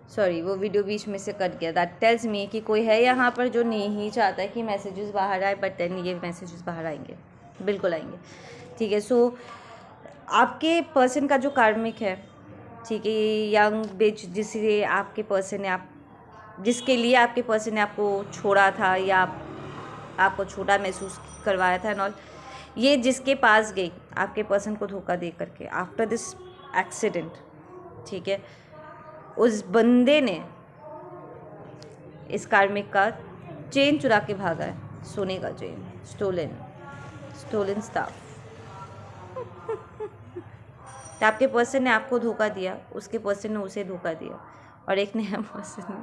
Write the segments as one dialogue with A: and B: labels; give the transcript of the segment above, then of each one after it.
A: Sorry वो video बीच में से कट गया। दैट टेल्स मी कि कोई है यहाँ पर जो नहीं चाहता कि मैसेजेस बाहर आए, बट देन ये मैसेजेस बाहर आएंगे, बिल्कुल आएंगे। ठीक है, सो आपके पर्सन का जो कार्मिक है, ठीक है, ये यंग बिच जिससे आपके पर्सन ने जिसके लिए आपके पर्सन ने आपको छोड़ा था या आपको छोटा महसूस करवाया था एंड ऑल, ये जिसके पास गई आपके पर्सन को धोखा दे करके आफ्टर दिस एक्सीडेंट, ठीक है, उस बंदे ने इस कार्मिक का चेन चुरा के भागा है, सोने का चेन, स्टोलन स्टाफ। तो आपके पर्सन ने आपको धोखा दिया, उसके पर्सन ने उसे धोखा दिया, और एक नया पर्सन ने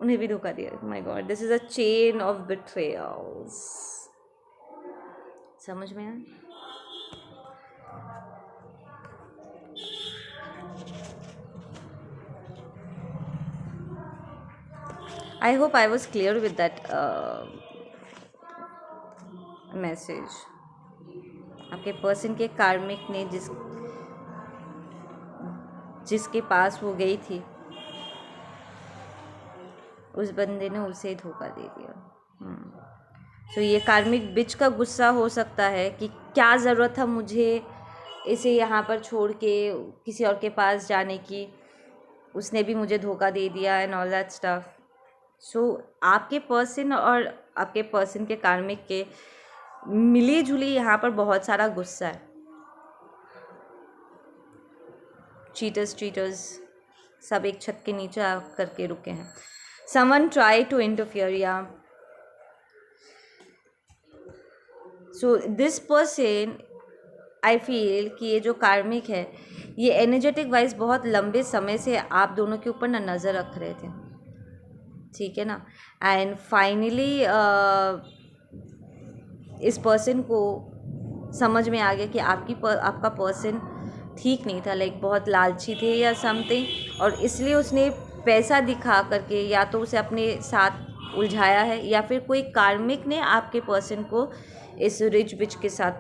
A: उन्हें भी धोखा दिया। My God, this is a chain of betrayals. समझ में आया? I hope I was clear with that message. आपके पर्सन के कार्मिक ने जिसके पास वो गई थी, उस बंदे ने उसे धोखा दे दिया। सो ये कार्मिक बिच का गुस्सा हो सकता है कि क्या ज़रूरत था मुझे इसे यहाँ पर छोड़ के किसी और के पास जाने की, उसने भी मुझे धोखा दे दिया एंड ऑल दैट स्टफ। सो आपके पर्सन और आपके पर्सन के कार्मिक के मिली जुली यहाँ पर बहुत सारा गुस्सा है। चीटर्स सब एक छत के नीचे आ करके रुके हैं। समवन ट्राई टू इंटरफियर, या so this person, I feel कि ये जो कार्मिक है ये एनर्जेटिक वाइज बहुत लंबे समय से आप दोनों के ऊपर नज़र रख रहे थे, ठीक है ना, एंड फाइनली इस पर्सन को समझ में आ गया कि आपका पर्सन ठीक नहीं था, लाइक बहुत लालची थे या समथिंग, और इसलिए उसने पैसा दिखा करके या तो उसे अपने साथ उलझाया है, या फिर कोई कार्मिक ने आपके पर्सन को इस रिच बिच के साथ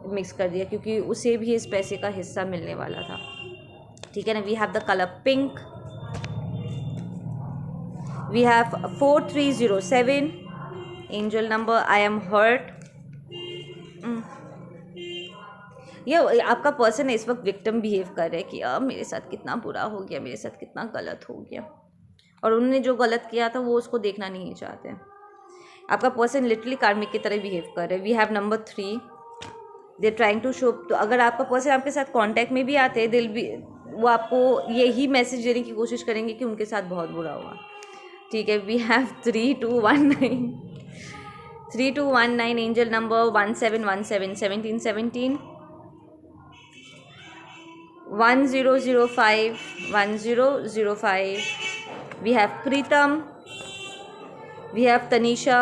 A: मिक्स कर दिया, क्योंकि उसे भी इस पैसे का हिस्सा मिलने वाला था। ठीक है ना। We have the colour pink, we have 4307 angel number, I am hurt. ये आपका पर्सन इस वक्त विक्टिम बिहेव कर रहा है कि अब मेरे साथ कितना बुरा हो गया, मेरे साथ कितना गलत हो गया, और उन्होंने जो गलत किया था वो उसको देखना नहीं चाहते। आपका पर्सन लिटरली कार्मिक की तरह बिहेव कर रहे हैं। We have number 3, they trying to show. तो अगर आपका पर्सन आपके साथ कांटेक्ट में भी आते हैं, दिल भी वो आपको यही मैसेज देने की कोशिश करेंगे कि उनके साथ बहुत बुरा हुआ। ठीक है। We have 3219 angel number 1717 1717 1005 1005। We have Pritam, we have Tanisha,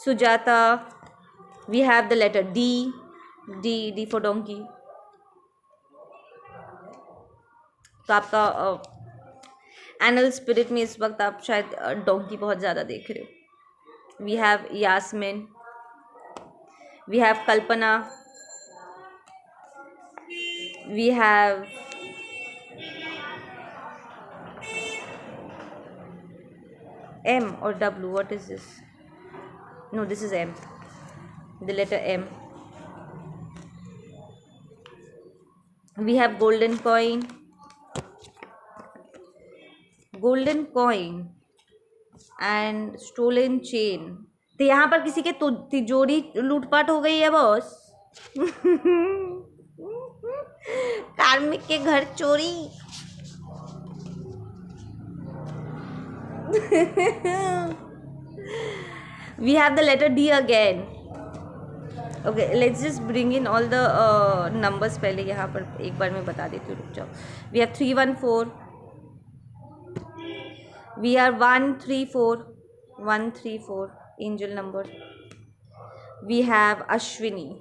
A: Sujata, we have the letter D for donkey. तो आपका एनल स्पिरिट में इस वक्त आप शायद डोंकी बहुत ज़्यादा देख रहे हो। We have Yasmin, we have Kalpana, we have M or W. What is this? No, this is M. The letter M. We have golden coin and stolen chain. तो यहाँ पर किसी के तिजोरी लूटपाट हो गई है बॉस। कार्मिक के घर चोरी। We have the letter D again. Okay, let's just bring in all the numbers. पहले यहाँ पर एक बार मैं बता देती हूँ, रुक जाओ। We have 314, we are 134 angel number. We have Ashwini,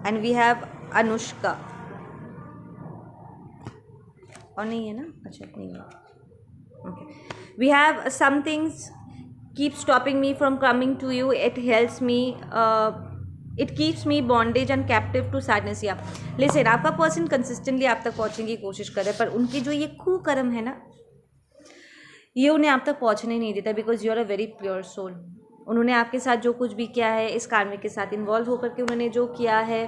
A: and we have Anushka. और नहीं है ना? अच्छा नहीं है। Okay. We have some things keep stopping me from coming to you. It helps me, it keeps me bondage and captive to sadness. या listen, आपका person consistently आप तक पहुंचने की कोशिश करे, पर उनकी जो ये कुकर्म है ना, ये उन्हें आप तक पहुंचने नहीं देता, because you are a very pure soul. उन्होंने आपके साथ जो कुछ भी किया है, इस कार्मिक के साथ इन्वॉल्व होकर के उन्होंने जो किया है,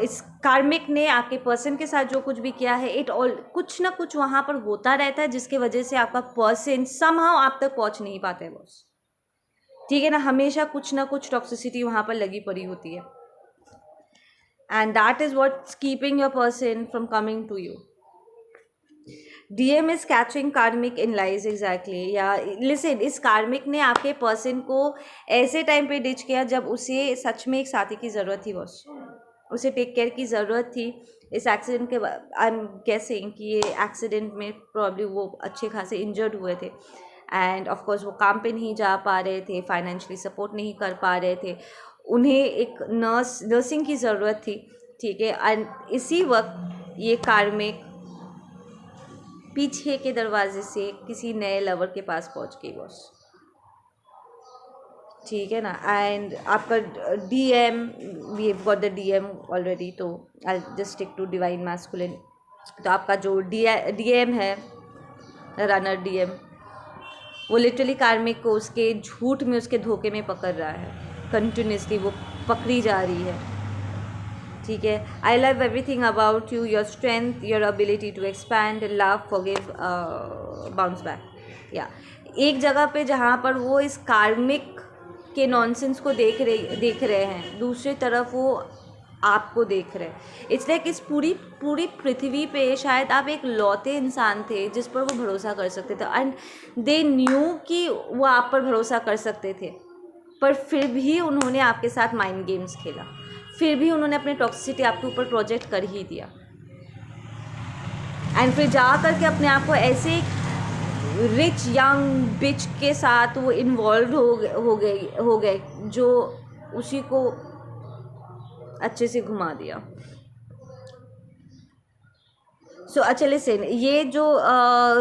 A: इस कार्मिक ने आपके पर्सन के साथ जो कुछ भी किया है, इट ऑल कुछ ना कुछ वहाँ पर होता रहता है, जिसके वजह से आपका पर्सन समहाउ आप तक पहुँच नहीं पाते हैं बॉस. ठीक है ना, हमेशा कुछ ना कुछ टॉक्सिसिटी वहाँ पर लगी पड़ी होती है, and that is what's keeping your person from coming to you. DM is catching karmic in lies. exactly. या लिसन, इस कार्मिक ने आपके पर्सन को ऐसे टाइम पे डिच किया जब उसे सच में एक साथी की ज़रूरत थी बॉस. उसे टेक केयर की ज़रूरत थी. इस एक्सीडेंट के बाद आई एम गेसिंग कि ये एक्सीडेंट में प्रॉब्ली वो अच्छे खासे इंजर्ड हुए थे, एंड ऑफ कोर्स वो काम पे नहीं जा पा रहे थे, फाइनेंशियली सपोर्ट नहीं कर पा रहे थे, उन्हें एक नर्सिंग की ज़रूरत थी. ठीक है, एंड इसी वक्त ये कार्मिक पीछे के दरवाजे से किसी नए लवर के पास पहुंच गई बॉस. ठीक है ना, एंड आपका DM, we have got the DM already, तो I just stick to divine masculine. तो आपका जो DM है, रनर DM, वो लिटरली कार्मिक को उसके झूठ में, उसके धोखे में पकड़ रहा है. कंटिन्यूसली वो पकड़ी जा रही है. ठीक है, I love everything about you, your strength, your ability to expand, love, forgive, bounce back. या एक जगह पे जहाँ पर वो इस कार्मिक के नॉनसेंस को देख रहे हैं, दूसरी तरफ वो आपको देख रहे हैं. इसलिए कि इस पूरी पृथ्वी पे शायद आप एक लौते इंसान थे जिस पर वो भरोसा कर सकते थे, एंड दे न्यू कि वो आप पर भरोसा कर सकते थे, पर फिर भी उन्होंने आपके साथ माइंड गेम्स खेला, फिर भी उन्होंने अपने टॉक्सिसिटी आपके ऊपर प्रोजेक्ट कर ही दिया, एंड फिर जा कर के अपने आप को ऐसे रिच यंग बिच के साथ वो इन्वॉल्व हो गए जो उसी को अच्छे से घुमा दिया. सो अच्छा लिसन, ये जो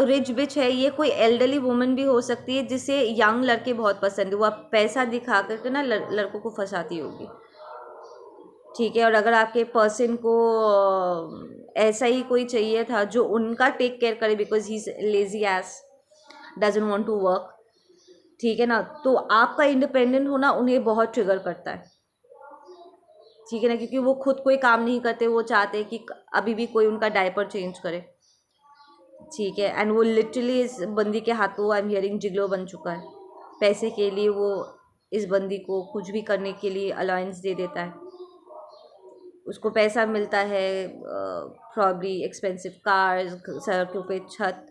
A: रिच बिच है, ये कोई एल्डरली वुमन भी हो सकती है जिसे यंग लड़के बहुत पसंद है. वो आप पैसा दिखा करके ना लड़कों को फंसाती होगी. ठीक है, और अगर आपके पर्सन को ऐसा ही कोई चाहिए था जो उनका टेक केयर करे, because he is lazy ass, doesn't want to work. ठीक है ना, तो आपका इंडिपेंडेंट होना उन्हें बहुत ट्रिगर करता है. ठीक है ना, क्योंकि वो खुद कोई काम नहीं करते, वो चाहते हैं कि अभी भी कोई उनका डायपर चेंज करे. ठीक है, एंड वो लिटरली इस बंदी के हाथों आई एम हियरिंग जिगलो बन चुका है. पैसे के लिए वो इस बंदी को कुछ भी करने के लिए अलाउंस दे देता है. उसको पैसा मिलता है, प्रॉब्ली एक्सपेंसिव कार्स, सड़कों पे छत,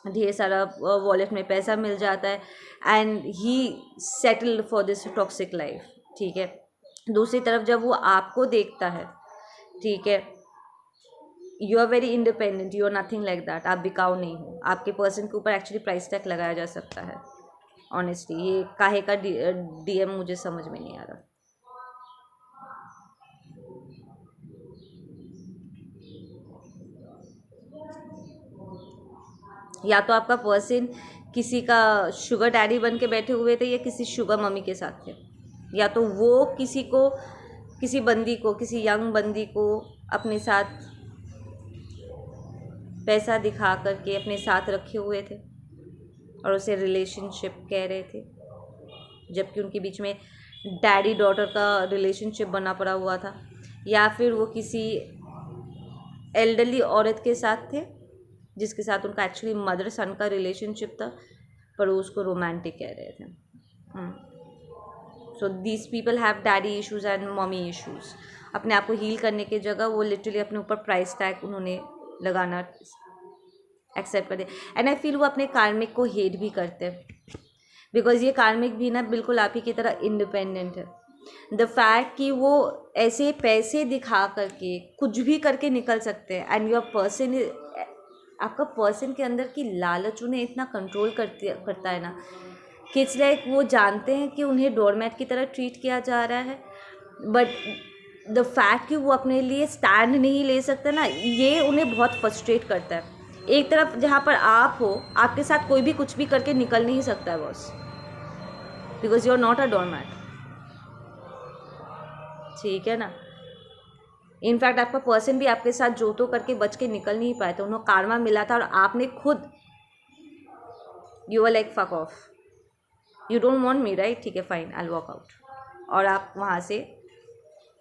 A: ढेर सारा वॉलेट में पैसा मिल जाता है, and he settled for this toxic life. ठीक है, दूसरी तरफ जब वो आपको देखता है, ठीक है, you are very independent, you are nothing like that. आप बिकाऊ नहीं हो. आपके पर्सन के ऊपर एक्चुअली प्राइस टैग लगाया जा सकता है. ऑनेस्टली ये काहे का DM मुझे समझ में नहीं आ रहा. या तो आपका पर्सन किसी का शुगर डैडी बन के बैठे हुए थे, या किसी शुगर मम्मी के साथ थे, या तो वो किसी बंदी को, किसी यंग बंदी को अपने साथ पैसा दिखा करके अपने साथ रखे हुए थे और उसे रिलेशनशिप कह रहे थे, जबकि उनके बीच में डैडी डॉटर का रिलेशनशिप बना पड़ा हुआ था. या फिर वो किसी एल्डरली औरत के साथ थे जिसके साथ उनका एक्चुअली मदर सन का रिलेशनशिप था, पर वो उसको रोमांटिक कह रहे थे. So these people have daddy issues and mommy issues. अपने आप को हील करने की जगह वो लिटरली अपने ऊपर प्राइस टैग उन्होंने लगाना एक्सेप्ट कर दिया. एंड आई फील वो अपने कार्मिक को हेट भी करते हैं, बिकॉज ये कार्मिक भी ना बिल्कुल आप ही की तरह इंडिपेंडेंट है. द फैक्ट कि वो ऐसे पैसे दिखा करके कुछ भी करके निकल सकते हैं, एंड योर पर्सन, आपका पर्सन के अंदर की लालच उन्हें इतना कंट्रोल करता है ना कि इट्स लाइक वो जानते हैं कि उन्हें डोरमैट की तरह ट्रीट किया जा रहा है, बट द फैक्ट कि वो अपने लिए स्टैंड नहीं ले सकते ना, ये उन्हें बहुत फ्रस्ट्रेट करता है. एक तरफ जहाँ पर आप हो, आपके साथ कोई भी कुछ भी करके निकल नहीं सकता है boss. Because you are not a doormat, ठीक है ना। इनफैक्ट आपका पर्सन भी आपके साथ जो तो करके बच के निकल नहीं पाए थे, उन्हें कार्मा मिला था और आपने खुद, you are like fuck off, you don't want me right, ठीक है fine I will walk out, और आप वहाँ से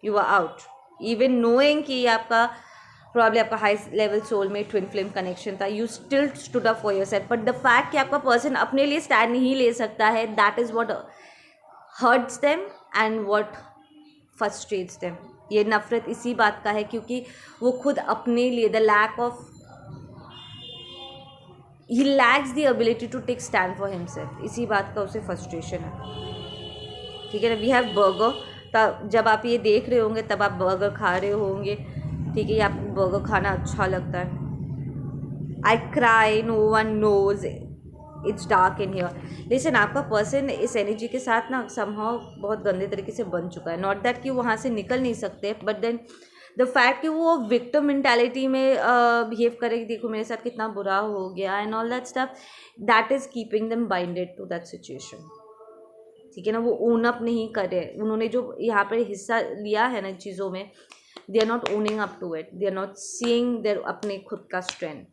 A: you are out even knowing कि आपका प्रॉब्लम आपका हाई लेवल सोल में ट्विन फ्लेम कनेक्शन था, you still stood up for yourself. But the fact कि आपका पर्सन अपने लिए स्टैंड नहीं ले सकता है, that is what hurts them and what frustrates them. ये नफरत इसी बात का है क्योंकि वो खुद अपने लिए the lack of, he lacks the ability to take stand for himself, इसी बात का उसे फ्रस्ट्रेशन है, ठीक है ना। वी हैव बर्गर, तब जब आप ये देख रहे होंगे तब आप बर्गर खा रहे होंगे, ठीक है, ये आपको बर्गर खाना अच्छा लगता है। I cry, no one knows, it's dark in here. लेकिन आपका पर्सन इस एनर्जी के साथ ना समहाउ बहुत गंदे तरीके से बन चुका है, नॉट दैट कि वहाँ से निकल नहीं सकते, बट देन द फैक्ट कि वो विक्टिम मेंटालिटी में बिहेव करेगी, देखो मेरे साथ कितना बुरा हो गया and all that stuff, that is keeping them binded to that situation, ठीक है ना। वो ओन अप नहीं करे, उन्होंने जो यहाँ पर हिस्सा लिया है ना चीज़ों में, they are not owning up to it, they are not seeing their अपने खुद का स्ट्रेंथ।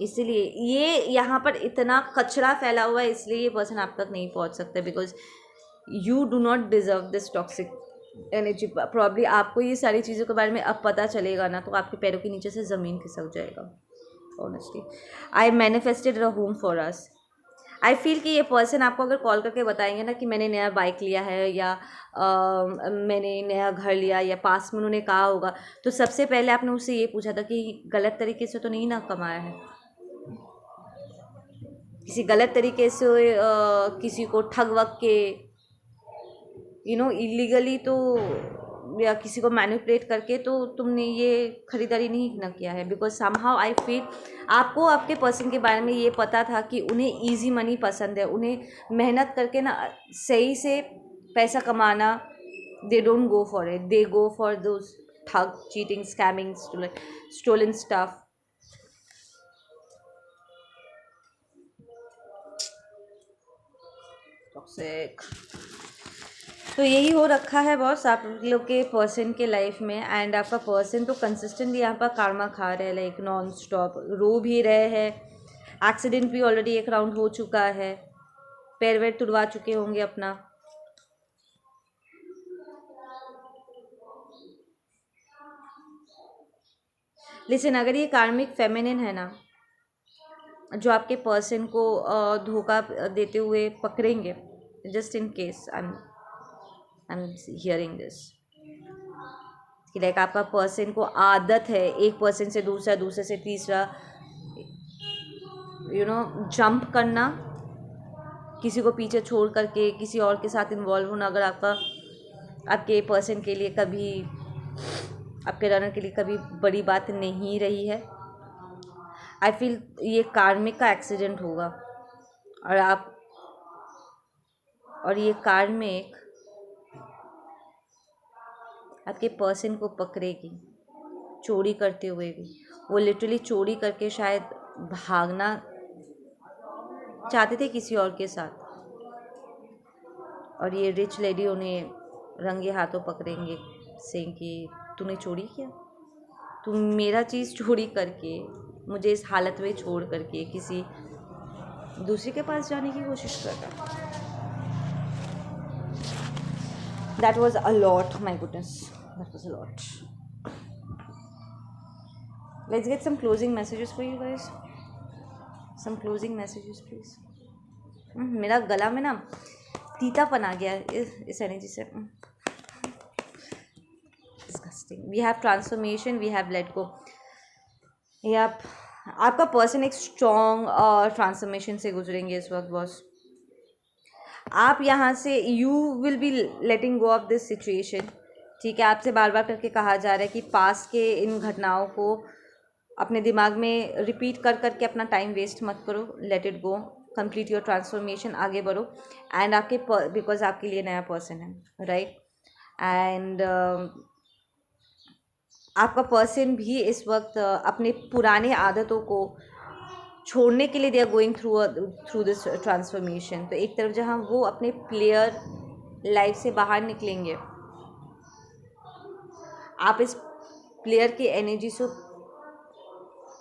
A: इसलिए ये यहाँ पर इतना कचरा फैला हुआ है, इसलिए ये पर्सन आप तक नहीं पहुँच सकते, because you do not deserve this toxic energy. Probably आपको ये सारी चीज़ों के बारे में अब पता चलेगा ना, तो आपके पैरों के नीचे से ज़मीन खिसक जाएगा। Honestly I manifested a home for us. I feel कि ये पर्सन आपको अगर कॉल करके बताएंगे ना कि मैंने नया बाइक लिया है या मैंने नया घर लिया, या पास में उन्होंने कहा होगा, तो सबसे पहले आपने उससे ये पूछा था कि गलत तरीके से तो नहीं ना कमाया है, किसी गलत तरीके से किसी को ठग वग के, इलीगली तो, या किसी को मैनिपुलेट करके तो तुमने ये खरीदारी नहीं ना किया है। बिकॉज समहाउ आई फील आपको आपके पर्सन के बारे में ये पता था कि उन्हें इजी मनी पसंद है, उन्हें मेहनत करके ना सही से पैसा कमाना, they don't go for it, they go for those thug, cheating, scamming, stolen stuff. Toxic तो यही हो रखा है बॉस आप लोग के पर्सन के लाइफ में। एंड आपका पर्सन तो कंसिस्टेंटली यहाँ पर कार्मा खा रहे हैं, लाइक नॉन स्टॉप रो भी रहे हैं, एक्सीडेंट भी ऑलरेडी एक राउंड हो चुका है, पैर वैर तुड़वा चुके होंगे अपना। लेकिन अगर ये कार्मिक फेमिनिन है ना, जो आपके पर्सन को धोखा देते हुए पकड़ेंगे, just in case I am hearing this, कि लाइक आपका पर्सन को आदत है एक पर्सन से दूसरा, दूसरे से तीसरा, जंप करना, किसी को पीछे छोड़ करके किसी और के साथ इन्वॉल्व होना। अगर आपके पर्सन के लिए कभी, आपके रनर के लिए कभी बड़ी बात नहीं रही है, आई फील ये कार्मिक का एक्सीडेंट होगा। और ये कार्मिक आपके पर्सन को पकड़ेगी चोरी करते हुए भी। वो लिटरली चोरी करके शायद भागना चाहते थे किसी और के साथ, और ये रिच लेडी उन्हें रंगे हाथों पकड़ेंगे से कि तूने चोरी किया, तू मेरा चीज़ चोरी करके मुझे इस हालत में छोड़ करके किसी दूसरे के पास जाने की कोशिश कर रहा। That was a lot, my goodness, that was a lot. Let's get some closing messages for you guys, some closing messages please. मेरा गला में ना तीतापन आ गया इस एनर्जी से। Disgusting. We have transformation, we have let go. Yup, आपका person एक strong transformation से गुजरेंगे इस वक्त बॉस। आप यहाँ से you will be letting go of this situation, ठीक है। आपसे बार बार करके कहा जा रहा है कि पास के इन घटनाओं को अपने दिमाग में रिपीट कर करके अपना टाइम वेस्ट मत करो, let it go, complete your transformation, आगे बढ़ो। एंड आपके बिकॉज आपके लिए नया पर्सन है, राइट। एंड आपका पर्सन भी इस वक्त अपने पुराने आदतों को छोड़ने के लिए they are going through this transformation. तो एक तरफ जहाँ वो अपने प्लेयर लाइफ से बाहर निकलेंगे, आप इस प्लेयर की एनर्जी से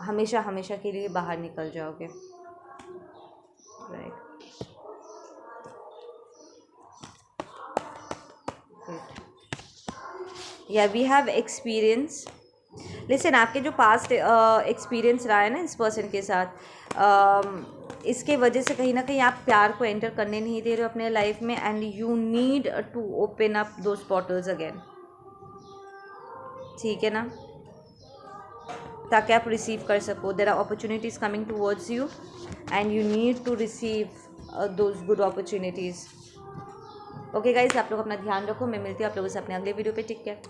A: हमेशा हमेशा के लिए बाहर निकल जाओगे, राइट। या वी हैव एक्सपीरियंस, लिसन, आपके जो पास्ट एक्सपीरियंस रहा है ना इस पर्सन के साथ, इसके वजह से कहीं ना कहीं आप प्यार को एंटर करने नहीं दे रहे हो अपने लाइफ में, and you need to open up those portals again, ठीक है ना, ताकि आप रिसीव कर सको। There are opportunities coming towards you and you need to receive those good opportunities. Okay guys, आप लोग अपना ध्यान रखो, मैं मिलती हूँ आप लोगों से अपने अगले वीडियो पे। Take care.